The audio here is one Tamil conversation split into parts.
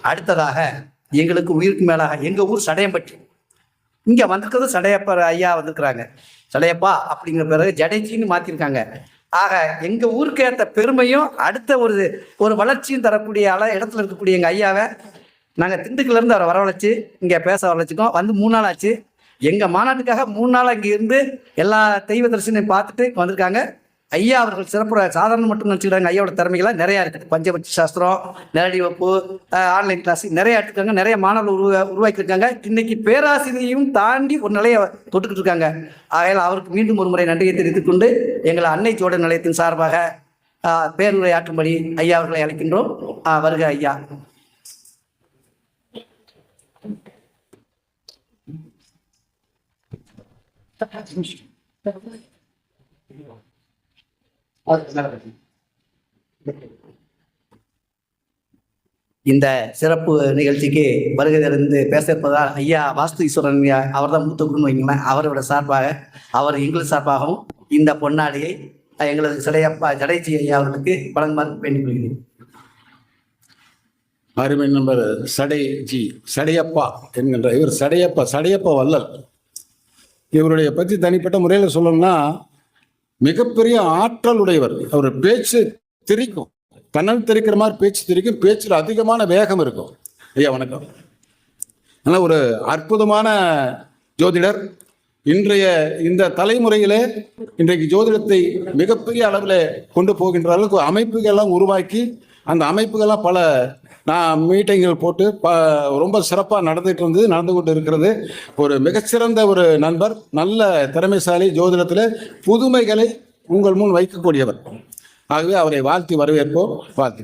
அடுத்ததாக எங்களுக்கு உயிருக்கு மேலாக எங்கள் ஊர் சடையம்பட்டி, இங்கே வந்திருக்கிறது சடையப்பா ஐயா வந்திருக்கிறாங்க. சடையப்பா அப்படிங்கிற பிறகு ஜடேஜின்னு மாற்றிருக்காங்க. ஆக எங்கள் ஊருக்கு ஏற்ற பெருமையும் அடுத்த ஒரு வளர்ச்சியும் தரக்கூடிய இடத்துல இருக்கக்கூடிய எங்கள் ஐயாவை நாங்கள் திண்டுக்கல்லேருந்து அவரை வரவழைச்சி இங்கே பேச வரவழைச்சிக்கோம். வந்து 3 நாள் ஆச்சு. எங்கள் மாநாட்டுக்காக 3 நாள் இங்கே இருந்து எல்லா தெய்வ தரிசனையும் பார்த்துட்டு வந்திருக்காங்க. ஐயா அவர்கள் சிறப்பு சாதாரண மட்டும் நினச்சிக்கிறாங்க. ஐயாவோட திறமைகள்லாம் நிறையா இருக்குது. பஞ்சபட்சி சாஸ்திரம், நேரடி வகுப்பு, ஆன்லைன் கிளாஸ் நிறையா எடுத்துருக்காங்க. நிறைய மாணவர்கள் உருவாக்கியிருக்காங்க. இன்றைக்கி பேராசிரியையும் தாண்டி ஒரு நிலையை தொட்டுக்கிட்டு இருக்காங்க. ஆகையால் அவருக்கு மீண்டும் ஒரு முறை நன்றியை தெரிவித்துக் கொண்டு எங்களை அன்னை ஜோட நிலையத்தின் சார்பாக பேருரை ஆற்றும்படி ஐயா அவர்களை அழைக்கின்றோம். வருக ஐயா. இந்த சிறப்பு நிகழ்ச்சிக்கு வருகை தந்து பேச இருப்பதால் ஐயா வாஸ்து ஈஸ்வரன் அவர் தான் மூத்த குருன்னு வைங்களேன். அவரோட சார்பாக அவர் எங்கள் சார்பாகவும் இந்த பொன்னாடியை எங்களது ஜடேஜி ஐயா அவர்களுக்கு வழங்குமாறு வேண்டிக் கொள்கிறேன். அருமை நம்பர் சடையப்பா என்கின்ற இவர் சடையப்பா வள்ளல். இவருடைய பற்றி தனிப்பட்ட முறையில் சொல்லணும்னா மிகப்பெரிய ஆற்றல் உடையவர். அவர் பேச்சு திரிக்கும், கண்ணல் தெரிக்கிற மாதிரி பேச்சு திரிக்கும். பேச்சில் அதிகமான வேகம் இருக்கும். ஐயா வணக்கம். ஆனால் ஒரு அற்புதமான ஜோதிடர். இன்றைய இந்த தலைமுறையிலே இன்றைக்கு ஜோதிடத்தை மிகப்பெரிய அளவில் கொண்டு போகின்ற அளவுக்கு அமைப்புகள்லாம் உருவாக்கி அந்த அமைப்புகள்லாம் பல மீட்டிங்கள் போட்டு ரொம்ப சிறப்பாக நடந்து கொண்டு இருக்கிறது. ஒரு மிகச்சிறந்த ஒரு நண்பர், நல்ல திறமைசாலி, ஜோதிடத்தில் புதுமைகளை உங்கள் முன் வைக்கக்கூடியவர். ஆகவே அவரை வாழ்த்தி வரவேற்போம். வாழ்த்து.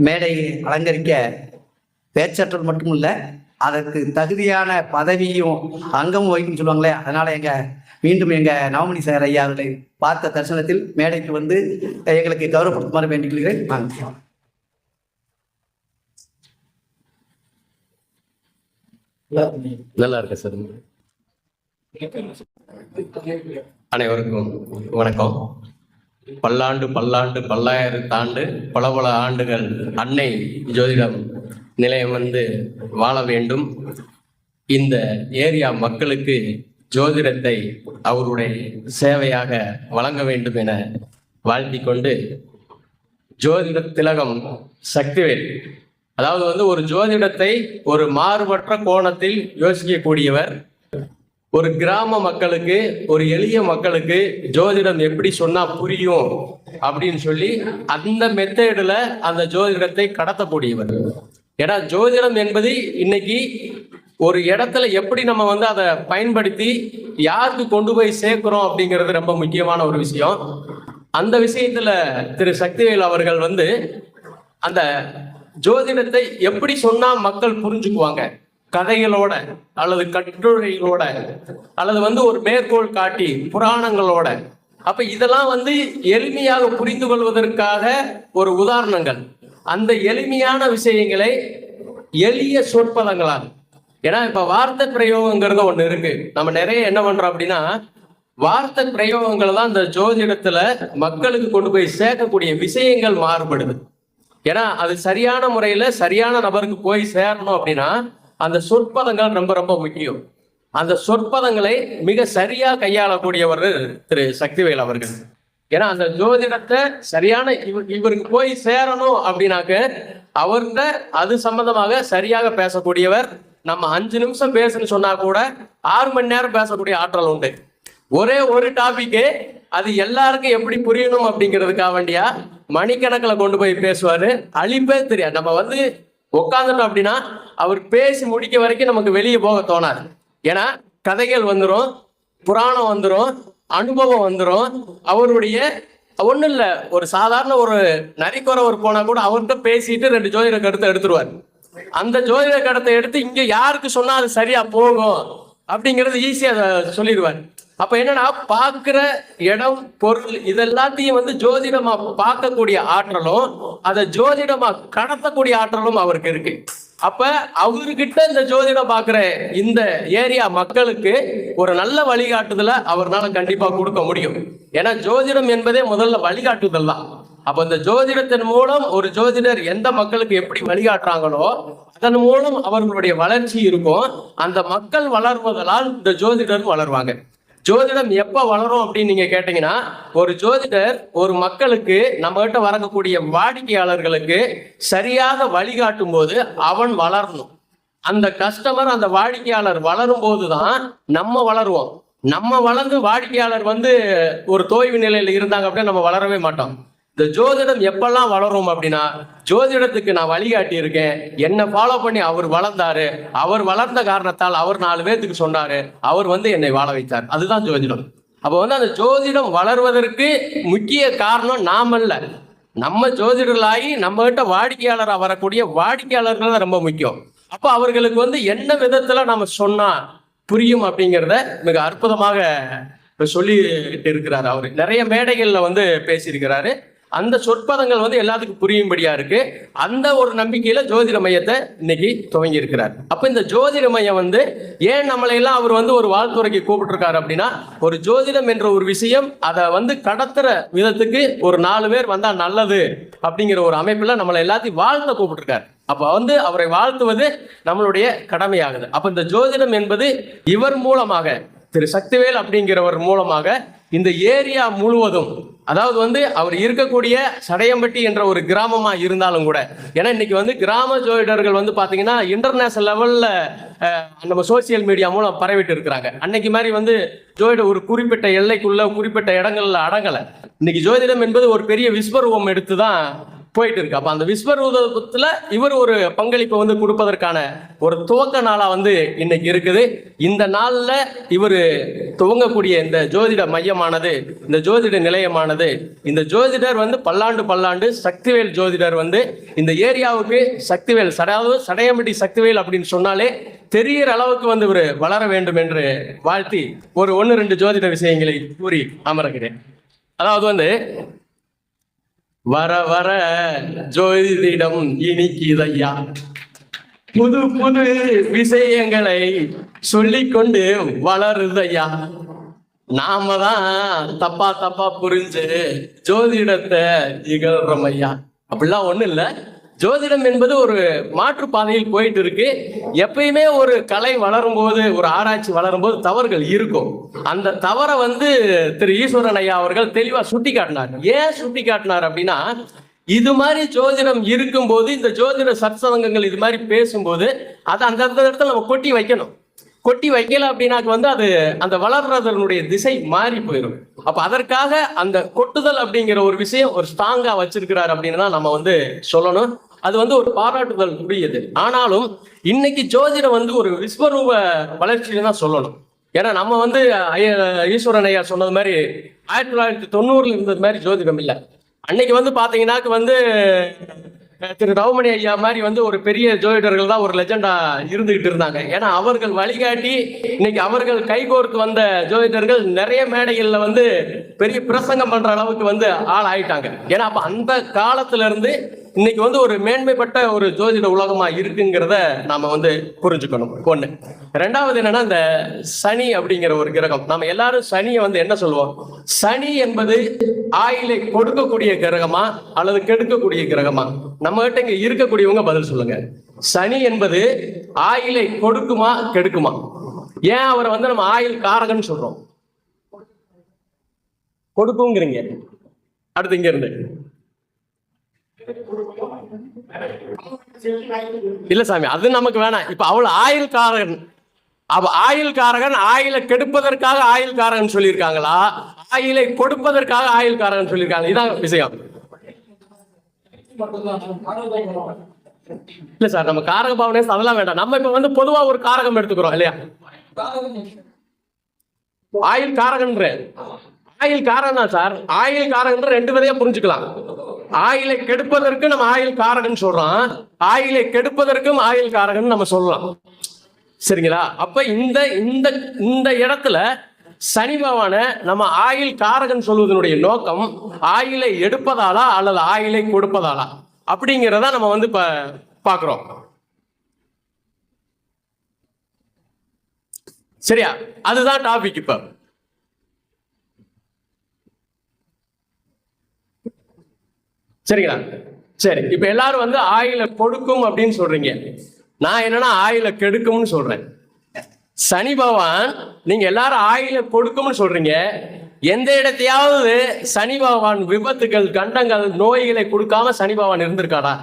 மேடையை அலங்கரிக்க பேச்சாற்றல் மட்டும் இல்லை, அதற்கு தகுதியான பதவியும் அங்கமும் வகிக்கும் சொல்லுவாங்களே. அதனால மீண்டும் எங்க நவமணி சார் ஐயா அவர்களை பார்த்த தரிசனத்தில் மேடைக்கு வந்து எங்களுக்கு கௌரவப்படுத்துமாறு வேண்டிக் கொள்கிறேன். நல்லா இருக்க சார். அனைவருக்கும் வணக்கம். பல்லாண்டு பல்லாயிரத்தாண்டு பல ஆண்டுகள் அன்னை ஜோதிடம் நிலையம் வந்து வாழ வேண்டும். இந்த ஏரியா மக்களுக்கு ஜோதிடத்தை அவருடைய சேவையாக வழங்க வேண்டும் என வாழ்த்தி கொண்டு, ஜோதிட திலகம் சக்திவேல், அதாவது வந்து ஒரு ஜோதிடத்தை ஒரு மாறுபட்ட கோணத்தில் யோசிக்கக்கூடியவர். ஒரு கிராம மக்களுக்கு, ஒரு எளிய மக்களுக்கு ஜோதிடம் எப்படி சொன்னா புரியும் அப்படின்னு சொல்லி அந்த மெத்தேடுல அந்த ஜோதிடத்தை கடத்தக்கூடியவர். ஏன்னா ஜோதிடம் என்பது இன்னைக்கு ஒரு இடத்துல எப்படி நம்ம வந்து அதை பயன்படுத்தி யாருக்கு கொண்டு போய் சேர்க்கிறோம் அப்படிங்கிறது ரொம்ப முக்கியமான ஒரு விஷயம். அந்த விஷயத்துல திரு சக்திவேல் அவர்கள் வந்து அந்த ஜோதிடத்தை எப்படி சொன்னா மக்கள் புரிஞ்சுக்குவாங்க, கதைகளோட அல்லது கட்டுரைகளோட அல்லது வந்து ஒரு மேற்கோள் காட்டி புராணங்களோட, அப்ப இதெல்லாம் வந்து எளிமையாக புரிந்து கொள்வதற்காக ஒரு உதாரணங்கள், அந்த எளிமையான விஷயங்களை எளிய சொற்பதங்களால். ஏன்னா இப்ப வார்த்தை பிரயோகங்கிறது ஒண்ணு இருக்கு. நம்ம நிறைய என்ன பண்றோம் அப்படின்னா, வார்த்தை பிரயோகங்கள் தான் இந்த ஜோதிடத்துல மக்களுக்கு கொண்டு போய் சேர்க்கக்கூடிய விஷயங்கள் மாறுபடுது. ஏன்னா அது சரியான முறையில சரியான நபருக்கு போய் சேரணும் அப்படின்னா அந்த சொற்பதங்கள் ரொம்ப ரொம்ப முக்கியம். அந்த சொற்பதங்களை மிக சரியா கையாளக்கூடியவர் திரு சக்திவேல் அவர்கள். ஏன்னா அந்த ஜோதிடத்தை சரியான இவருக்கு போய் சேரணும் அப்படின்னாக்க அவர்கிட்ட அது சம்பந்தமாக சரியாக பேசக்கூடியவர். நம்ம 5 நிமிஷம் பேசுன்னு சொன்னா கூட 6 மணி நேரம் பேசக்கூடிய ஆற்றல் உண்டு. ஒரே ஒரு டாபிக்கு அது எல்லாருக்கும் எப்படி புரியணும் அப்படிங்கிறதுக்காக வேண்டியா மணிக்கணக்கில் கொண்டு போய் பேசுவாரு. அழிப்பே தெரியாது. நம்ம வந்து உட்காந்துட்டோம் அப்படின்னா அவர் பேசி முடிக்க வரைக்கும் நமக்கு வெளியே போக தோணாது. ஏன்னா கதைகள் வந்துடும், புராணம் வந்துடும், அனுபவம் வந்துடும். அவருடைய ஒன்றும் இல்லை, ஒரு சாதாரண ஒரு நரிக்குறவர் போனா கூட அவர்கிட்ட பேசிட்டு 2 ஜோதிட கருத்தை எடுத்துருவார். அந்த ஜோதிட கருத்தை எடுத்து இங்க யாருக்கு சொன்னா அது சரியா போகும் அப்படிங்கிறது ஈஸியா சொல்லிடுவார். அப்ப என்னன்னா பார்க்கிற இடம் பொருள் இதெல்லாத்தையும் வந்து ஜோதிடமா பார்க்கக்கூடிய ஆற்றலும் அதை ஜோதிடமா கடத்தக்கூடிய ஆற்றலும் அவருக்கு இருக்கு. அப்ப அவர்கிட்ட இந்த ஜோதிடம் பார்க்கிற இந்த ஏரியா மக்களுக்கு ஒரு நல்ல வழிகாட்டுதலை அவர்னால கண்டிப்பா கொடுக்க முடியும். ஏன்னா ஜோதிடம் என்பதே முதல்ல வழிகாட்டுதல் தான். அப்ப இந்த ஜோதிடத்தின் மூலம் ஒரு ஜோதிடர் எந்த மக்களுக்கு எப்படி வழிகாட்டுறாங்களோ அதன் மூலம் அவர்களுடைய வளர்ச்சி இருக்கும். அந்த மக்கள் வளர்வதால் இந்த ஜோதிடர் வளருவாங்க. ஜோதிடம் எப்ப வளரும் அப்படின்னு நீங்க கேட்டீங்கன்னா, ஒரு ஜோதிடர் ஒரு மக்களுக்கு நம்ம கிட்ட வரக்கூடிய வாடிக்கையாளர்களுக்கு சரியாக வழிகாட்டும் போது அவன் வளரணும். அந்த கஸ்டமர் அந்த வாடிக்கையாளர் வளரும் போதுதான் நம்ம வளருவோம். நம்ம வளர்ந்து வாடிக்கையாளர் வந்து ஒரு தோய்வு நிலையில இருந்தாங்க அப்படின்னா நம்ம வளரவே மாட்டோம். இந்த ஜோதிடம் எப்பெல்லாம் வளரும் அப்படின்னா, ஜோதிடத்துக்கு நான் வழிகாட்டி இருக்கேன், என்னை ஃபாலோ பண்ணி அவர் வளர்ந்தாரு, அவர் வளர்ந்த காரணத்தால் அவர் 4 பேர்த்துக்கு சொன்னாரு, அவர் வந்து என்னை வாழ வைத்தார். அதுதான் ஜோதிடம். அப்போ வந்து அந்த ஜோதிடம் வளர்வதற்கு முக்கிய காரணம் நாமல்ல, நம்ம ஜோதிடர்களாகி நம்ம கிட்ட வாடிக்கையாளராக வரக்கூடிய வாடிக்கையாளர்கள் தான் ரொம்ப முக்கியம். அப்போ அவர்களுக்கு வந்து என்ன விதத்துல நம்ம சொன்னா புரியும் அப்படிங்கிறத மிக அற்புதமாக சொல்லிட்டு இருக்கிறாரு. அவரு நிறைய மேடைகள்ல வந்து பேசியிருக்கிறாரு. அந்த சொற்பதங்கள் வந்து எல்லாத்துக்கும் புரியும்படியா இருக்கு. அந்த ஒரு நம்பிக்கையில ஜோதிட மையத்தை இன்னைக்கு துவங்கி இருக்கிறார். அப்ப இந்த ஜோதிட மையம் வந்து ஏன் நம்மளை எல்லாம் அவர் வந்து ஒரு வாழ்த்துறைக்கு கூப்பிட்டுருக்காரு அப்படின்னா, ஒரு ஜோதிடம் என்ற ஒரு விஷயம் அதை வந்து கடத்துற விதத்துக்கு ஒரு 4 பேர் வந்தா நல்லது அப்படிங்கிற ஒரு அமைப்புல நம்மளை எல்லாத்தையும் வாழ்த்த கூப்பிட்டுருக்காரு. அப்ப வந்து அவரை வாழ்த்துவது நம்மளுடைய கடமையாகுது. அப்ப இந்த ஜோதிடம் என்பது இவர் மூலமாக, திரு சக்திவேல் அப்படிங்கிறவர் மூலமாக இந்த ஏரியா முழுவதும், அதாவது வந்து அவர் இருக்கக்கூடிய சடையம்பட்டி என்ற ஒரு கிராமமா இருந்தாலும் கூட, ஏன்னா இன்னைக்கு வந்து கிராம ஜோதிடர்கள் வந்து பாத்தீங்கன்னா இன்டர்நேஷனல் லெவல்ல நம்ம சோசியல் மீடியா மூலம் பரவிட்டு இருக்கிறாங்க. அன்னைக்கு மாதிரி வந்து ஜோதிட ஒரு குறிப்பிட்ட எல்லைக்குள்ள குறிப்பிட்ட இடங்கள்ல அடங்கலை. இன்னைக்கு ஜோதிடம் என்பது ஒரு பெரிய விஸ்வரூபம் எடுத்துதான் போயிட்டு இருக்கு. அப்ப அந்த விஸ்வரூபத்துல இவர் ஒரு பங்களிப்பை வந்து கொடுப்பதற்கான ஒரு துவக்க நாளா வந்து இன்னைக்கு இருக்குது. இந்த நாள்ல இவர் துவங்கக்கூடிய இந்த ஜோதிட மையமானது, இந்த ஜோதிட நிலையமானது, இந்த ஜோதிடர் வந்து பல்லாண்டு சக்திவேல் ஜோதிடர் வந்து இந்த ஏரியாவுக்கு சக்திவேல், அதாவது சடையம்பட்டி சக்திவேல் அப்படின்னு சொன்னாலே தெரிகிற அளவுக்கு வந்து இவர் வளர வேண்டும் என்று வாழ்த்தி ஒரு 1-2 ஜோதிட விஷயங்களை கூறி அமர்கிறேன். அதாவது வந்து வர வர ஜோதிடம் இனிக்குதையா, புது புது விஷயங்களை சொல்லிக்கொண்டு வளருதையா. நாம தான் தப்பா புரிஞ்சு ஜோதிடத்தை இகழ்றோம் ஐயா. அப்படிலாம் ஒண்ணும் இல்லை. ஜோதிடம் என்பது ஒரு மாற்றுப்பாதையில் போயிட்டு இருக்கு. எப்பயுமே ஒரு கலை வளரும் போது, ஒரு ஆராய்ச்சி வளரும் போது தவறுகள் இருக்கும். அந்த தவறை வந்து திரு ஈஸ்வரன் ஐயா அவர்கள் தெளிவா சுட்டி காட்டினார். ஏன் சுட்டி காட்டினார் அப்படின்னா, இது மாதிரி ஜோதிடம் இருக்கும்போது, இந்த ஜோதிட சத்சங்கங்கள் இது மாதிரி பேசும்போது அதை அந்த இடத்துல நம்ம கொட்டி வைக்கணும். கொட்டி வைக்கல அப்படின்னாக்க வந்து அது அந்த வளர்றதனுடைய திசை மாறி போயிடும். அப்ப அதற்காக அந்த கொட்டுதல் அப்படிங்கிற ஒரு விஷயம் ஒரு ஸ்ட்ராங்கா வச்சிருக்கிறார் அப்படின்னு தான் நம்ம வந்து சொல்லணும். அது வந்து ஒரு பாராட்டுதல் உரியது. ஆனாலும் இன்னைக்கு ஜோதிடம் வந்து ஒரு விஸ்வரூப வளர்ச்சின்னு தான் சொல்லணும். ஏன்னா நம்ம வந்து ஈஸ்வரன் ஐயா சொன்னது மாதிரி 1990 இருந்தது மாதிரி ஜோதிடம் இல்லை. அன்னைக்கு வந்து பாத்தீங்கன்னாக்கு வந்து திரு ரவுமணி ஐயா மாதிரி வந்து ஒரு பெரிய ஜோதிடர்கள் தான் ஒரு லெஜெண்டா இருந்துகிட்டு இருந்தாங்க. ஏன்னா அவர்கள் வழிகாட்டி இன்னைக்கு அவர்கள் கைகோர்த்து வந்த ஜோதிடர்கள் நிறைய மேடைகள்ல வந்து பெரிய பிரசங்கம் பண்ற அளவுக்கு வந்து ஆள் ஆயிட்டாங்க. ஏன்னா அப்ப அந்த காலத்துல இருந்து இன்னைக்கு வந்து ஒரு மேன்மைப்பட்ட ஒரு ஜோதிட உலகமா இருக்குங்கிறத நாம வந்து புரிஞ்சுக்கணும். ஒண்ணு. ரெண்டாவது என்னன்னா, இந்த சனி அப்படிங்கிற ஒரு கிரகம், நம்ம எல்லாரும் சனியை வந்து என்ன சொல்லுவோம், சனி என்பது ஆயிலை கொடுக்கக்கூடிய கிரகமா அல்லது கெடுக்கக்கூடிய கிரகமா? நம்ம கிட்ட இங்க இருக்கக்கூடியவங்க பதில் சொல்லுங்க. சனி என்பது ஆயிலை கொடுக்குமா கெடுக்குமா? ஏன் அவரை வந்து நம்ம ஆயில் காரகன்னு சொல்றோம்? கொடுக்குங்கிறீங்க. அடுத்து இங்க இருந்து இல்ல சாமி, அது நமக்கு வேணாம். இப்ப அவள் ஆயில் காரகன், அவ ஆயில் காரகன் ஆயிலை கெடுப்பதற்காக ஆயில் காரகன் சொல்லியிருக்காங்களா, ஆயிலை கொடுப்பதற்காக ஆயில் காரகன் சொல்லியிருக்காங்க? இதான் விஷயம். இல்ல சார், நம்ம காரக பாவனை அதெல்லாம் வேண்டாம். நம்ம இப்ப வந்து பொதுவா ஒரு காரகம் எடுத்துக்கிறோம் இல்லையா? ஆயில் காரகன்ற ஆயில் காரகம் தான் சார். ஆயில் காரகன்ற 2 விதையா புரிஞ்சுக்கலாம். ஆயிலை கெடுப்பதற்கு நம்ம ஆயில் காரகன் சொல்றோம், ஆயிலை கெடுப்பதற்கும் ஆயில் காரகன் நம்ம சொல்லலாம். சரிங்களா? அப்ப இந்த இந்த இந்த இடத்துல சனி பகவானை நம்ம ஆயில் காரகன் சொல்வதனுடைய நோக்கம் ஆயிலை எடுப்பதாலா அல்லது ஆயிலை கொடுப்பதாலா அப்படிங்கிறத நம்ம வந்து இப்ப பாக்குறோம். சரியா? அதுதான் டாபிக். இப்ப சரிங்களா? சரி, இப்ப எல்லாரும் வந்து ஆயில கொடுக்கும் அப்படின்னு சொல்றீங்க. நான் என்னன்னா ஆயில கெடுக்கும்னு சொல்றேன். சனி பகவான் நீங்க எல்லாரும் ஆயில கொடுக்கும்னு சொல்றீங்க. எந்த இடத்தையாவது சனி பகவான் விபத்துகள், கண்டங்கள், நோய்களை கொடுக்காம சனி பகவான் இருந்திருக்காடா?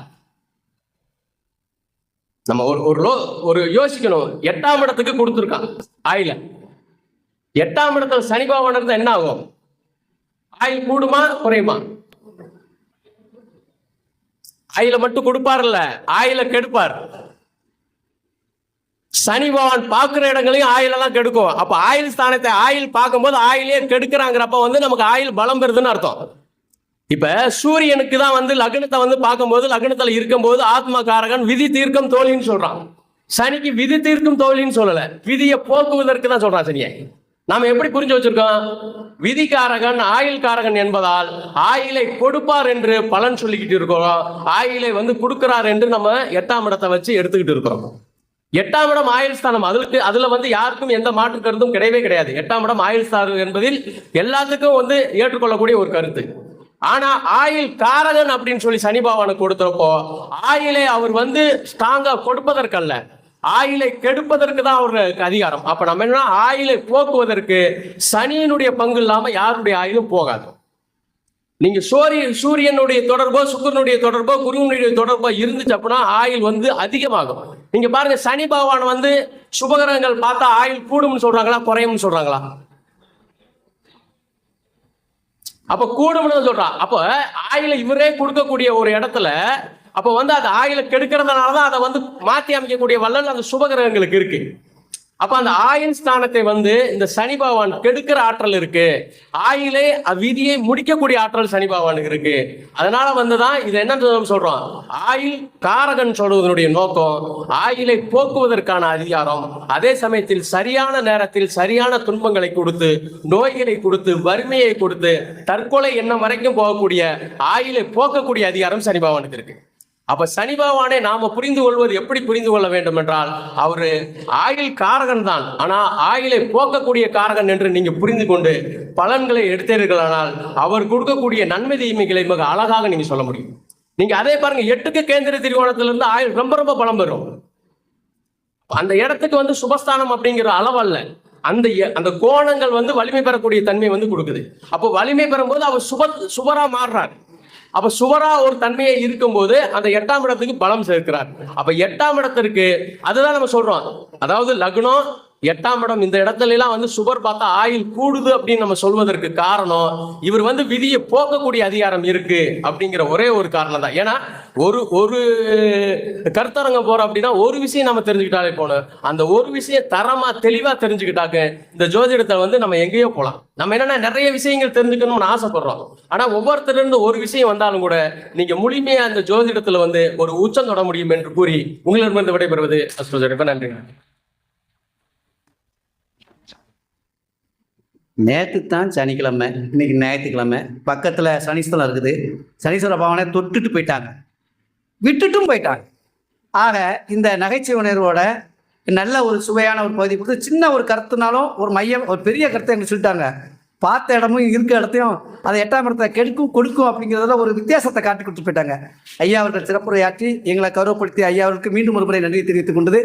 நம்ம ஒரு யோசிக்கணும். 8ஆம் இடத்துக்கு கொடுத்துருக்கான் ஆயில. 8ஆம் இடத்துல சனி பகவான் இருந்தா என்ன ஆகும்? ஆயில் கூடுமா குறையுமா? ஆயில மட்டும் கொடுப்பார்ல, ஆயில கெடுப்பார். சனி பகவான் பார்க்கிற இடங்களையும் ஆயிலெல்லாம் கெடுக்கும். அப்ப ஆயில் ஸ்தானத்தை ஆயில் பார்க்கும்போது ஆயிலே கெடுக்கிறாங்கிறப்ப வந்து நமக்கு ஆயில் பலம் பெறுதுன்னு அர்த்தம். இப்ப சூரியனுக்கு தான் வந்து லக்னத்தை வந்து பார்க்கும்போது லக்னத்துல இருக்கும்போது ஆத்ம காரகன் விதி தீர்க்கம் தோல்வின்னு சொல்றான். சனிக்கு விதி தீர்க்கும் தோல்வின்னு சொல்லல, விதியை போக்குவதற்கு தான் சொல்றான் சனியை. நாம எப்படி புரிஞ்சு வச்சிருக்கோம்? விதிகாரகன் ஆயில் காரகன் என்பதால் ஆயிலை கொடுப்பார் என்று பலன் சொல்லிக்கிட்டு இருக்கிறோம். ஆயிலை வந்து கொடுக்கிறார் என்று நம்ம 8ஆம் இடத்தை வச்சு எடுத்துக்கிட்டு இருக்கிறோம். 8ஆம் இடம் ஆயுள் ஸ்தானம். அதுல வந்து யாருக்கும் எந்த மாற்று கருத்தும் கிடையவே கிடையாது. 8ஆம் இடம் ஆயுள் ஸ்தானம் என்பதில் எல்லாத்துக்கும் வந்து ஏற்றுக்கொள்ளக்கூடிய ஒரு கருத்து. ஆனா ஆயில் காரகன் அப்படின்னு சொல்லி சனி பகவானுக்கு கொடுத்தப்போ ஆயிலை அவர் வந்து ஸ்ட்ராங்கா கொடுப்பதற்கல்ல, ஆயிலை கெடுப்பதற்கு தான் அவருக்கு அதிகாரம். அப்ப நம்ம என்ன, ஆயிலை போக்குவதற்கு சனியினுடைய பங்கு இல்லாம யாருடைய ஆயிலும் போகாது. நீங்க சூரியனுடைய தொடர்போ, சுக்கிரனுடைய தொடர்போ, குருவனுடைய தொடர்போ இருந்துச்சு அப்படின்னா ஆயில் வந்து அதிகமாகும். நீங்க பாருங்க, சனி பகவான் வந்து சுபகிரகங்கள் பார்த்தா ஆயில் கூடும்னு சொல்றாங்களா குறையும்னு சொல்றாங்களா? அப்ப கூடும்னு சொல்றான். அப்ப ஆயில இவரே கொடுக்கக்கூடிய ஒரு இடத்துல அப்ப வந்து அது ஆயில கெடுக்கிறதுனாலதான் அதை வந்து மாற்றி அமைக்கக்கூடிய வல்லல் அந்த சுபகிரகங்களுக்கு இருக்கு. அப்ப அந்த ஆயில் ஸ்தானத்தை வந்து இந்த சனி பகவான் கெடுக்கிற ஆற்றல் இருக்கு. ஆயிலே விதியை முடிக்கக்கூடிய ஆற்றல் சனி பகவானுக்கு இருக்கு. அதனால வந்துதான் இது என்ன சொல்றோம், ஆயில் காரகன் சொல்வதனுடைய நோக்கம் ஆயிலை போக்குவதற்கான அதிகாரம். அதே சமயத்தில் சரியான நேரத்தில் சரியான துன்பங்களை கொடுத்து, நோய்களை கொடுத்து, வறுமையை கொடுத்து, தற்கொலை எண்ணம் வரைக்கும் போகக்கூடிய ஆயிலை போக்கக்கூடிய அதிகாரம் சனி பகவானுக்கு இருக்கு. அப்ப சனி பகவானை நாம புரிந்து கொள்வது எப்படி புரிந்து கொள்ள வேண்டும் என்றால், அவரு ஆயில் காரகன் தான், ஆனா ஆயிலை போக்கக்கூடிய காரகன் என்று நீங்க புரிந்து கொண்டு பலன்களை எடுத்தீர்களானால் அவர் கொடுக்கக்கூடிய நன்மை தீமைகளை மிக அழகாக நீங்க சொல்ல முடியும். நீங்க அதே பாருங்க, 8க்கு கேந்திர திரிகோணத்திலிருந்து ஆயில் ரொம்ப ரொம்ப பலம் பெறும். அந்த இடத்துக்கு வந்து சுபஸ்தானம் அப்படிங்கிற அளவல்ல, அந்த கோணங்கள் வந்து வலிமை பெறக்கூடிய தன்மை வந்து கொடுக்குது. அப்போ வலிமை பெறும்போது அவர் சுபரா மாறுறார். அப்ப சுவரா ஒரு தன்மையை இருக்கும்போது அந்த 8ஆம் இடத்துக்கு பலம் சேர்க்கிறார். அப்ப 8ஆம் இடத்திற்கு அதுதான் நம்ம சொல்றோம். அதாவது லக்னம் 8ஆம் இடம் இந்த இடத்துல எல்லாம் வந்து சுபர் பார்த்தா ஆயில் கூடுது அப்படின்னு நம்ம சொல்வதற்கு காரணம், இவர் வந்து விதியை போக்கக்கூடிய அதிகாரம் இருக்கு அப்படிங்கிற ஒரே ஒரு காரணம் தான். ஏன்னா ஒரு கருத்தரங்கம் போறோம் அப்படின்னா ஒரு விஷயம் நம்ம தெரிஞ்சுக்கிட்டாலே போகணும். அந்த ஒரு விஷயம் தரமா தெளிவா தெரிஞ்சுக்கிட்டாக்க இந்த ஜோதிடத்தை வந்து நம்ம எங்கேயோ போகலாம். நம்ம என்னன்னா நிறைய விஷயங்கள் தெரிஞ்சுக்கணும்னு ஆசைப்படுறோம். ஆனா ஒவ்வொருத்தருந்து ஒரு விஷயம் வந்தாலும் கூட நீங்க முழுமையா அந்த ஜோதிடத்துல வந்து ஒரு உச்சம் தொட முடியும் என்று கூறி உங்களிடமிருந்து விடைபெறுவது அஸ்ட்ரோஜோதிடம். நன்றி. நேற்று தான் சனிக்கிழமை, இன்னைக்கு ஞாயிற்றுக்கிழமை. பக்கத்தில் சனீஸ்வரம் இருக்குது. சனீஸ்வர பகவானை தொட்டுட்டு போயிட்டாங்க, விட்டுட்டும் போயிட்டாங்க. ஆக இந்த நகைச்சுவை உணர்வோட நல்ல ஒரு சுவையான ஒரு பகுதி கொடுத்து சின்ன ஒரு கருத்துனாலும் ஒரு மையம் ஒரு பெரிய கருத்தை எங்களுக்கு சொல்லிட்டாங்க. பார்த்த இடமும் இருக்க இடத்தையும் அதை 8ஆம் இடத்தை கெடுக்கும் கொடுக்கும் அப்படிங்கிறதுல ஒரு வித்தியாசத்தை காட்டி கொடுத்து போயிட்டாங்க. ஐயா அவர்கள் சிறப்புரையாற்றி எங்களை கௌரவப்படுத்தி ஐயா அவர்களுக்கு மீண்டும் ஒரு முறை நன்றி தெரிவித்துக் கொண்டது.